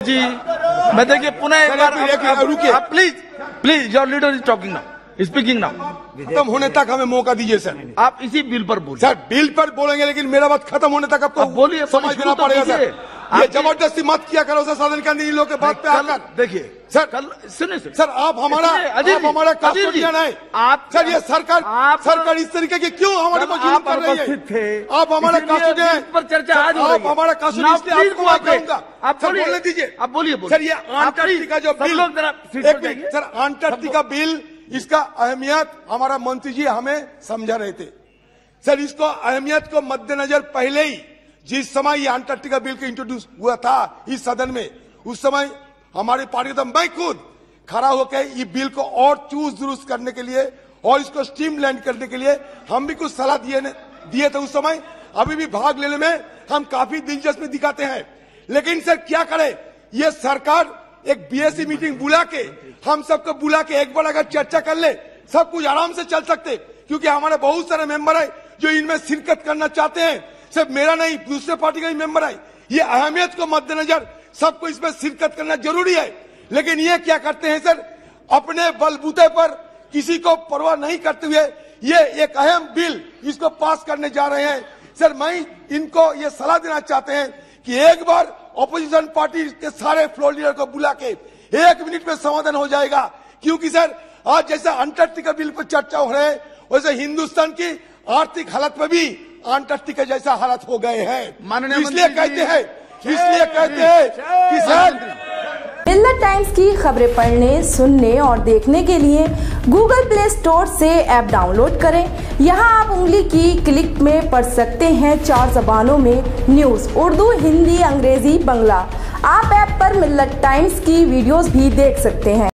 जी मैं देखिए पुनः एक बार रुकिए, please your leader is talking now, speaking now. खत्म होने तक हमें मौका दीजिए सर। आप इसी बिल पर बोलिए सर। बिल पर बोलेंगे लेकिन मेरा बात खत्म होने तक आपको बोलिए, समझ देना पड़ेगा सर। ये जबरदस्ती मत किया करो सर सदन के अंदर इन लोगों के बात पे आकर। देखिए सर, कल सुनिए सर आप हमारा कस्टोडियन है आप सर। ये सरकार इस तरीके की क्यों हमारे को जुल्म कर रही है? आप हमारा कस्टोडियन पर चर्चा आज हो रही है। आप हमारा कस्टोडियन इसलिए आपको मैं कहूंगा आप बोलने दीजिए। आप बोलिए सर ये अंटार्कटिका जो बिल, सर अंटार्कटिका बिल इसका अहमियत हमारा मंत्री जी हमें समझा रहे थे सर। इसको अहमियत को मद्देनजर पहले ही जिस समय ये अंटार्कटिका बिल को इंट्रोड्यूस हुआ था इस सदन में, उस समय हमारी पार्टी का मैं खुद खड़ा होकर ये बिल को और चूस दुरुस्त करने के लिए और इसको स्ट्रीमलाइन करने के लिए हम भी कुछ सलाह दिए थे उस समय। अभी भी भाग लेने में हम काफी दिलचस्पी दिखाते हैं, लेकिन सर क्या करें, ये सरकार एक बीएससी मीटिंग बुला के हम सबको बुला के एक बार अगर चर्चा कर ले सब कुछ आराम से चल सकते, क्योंकि हमारे बहुत सारे मेंबर है जो इनमें शिरकत करना चाहते हैं। सिर्फ मेरा नहीं दूसरे पार्टी का भी मेंबर है। ये अहमियत को मद्देनजर सबको इसमें शिरकत करना जरूरी है, लेकिन ये क्या करते हैं सर, अपने बलबूते पर किसी को परवाह नहीं करते हुए ये एक अहम बिल इसको पास करने जा रहे हैं। सर मैं इनको ये सलाह देना चाहते हैं कि एक बार ऑपोजिशन पार्टी के सारे फ्लोर लीडर को बुला के 1 मिनट में समाधान हो जाएगा, क्योंकि सर आज जैसा अंटार्कटिका बिल पर चर्चा हो रहा है वैसे हिंदुस्तान की आर्थिक हालत में भी अंटार्कटिका जैसा हालत हो गए हैं। इसलिए कहते हैं कि सर मिल्लत टाइम्स की खबरें पढ़ने, सुनने और देखने के लिए गूगल प्ले स्टोर से ऐप डाउनलोड करें। यहां आप उंगली की क्लिक में पढ़ सकते हैं 4 ज़बानों में न्यूज़, उर्दू, हिंदी, अंग्रेजी, बंगला। आप ऐप पर मिल्लत टाइम्स की वीडियोस भी देख सकते हैं।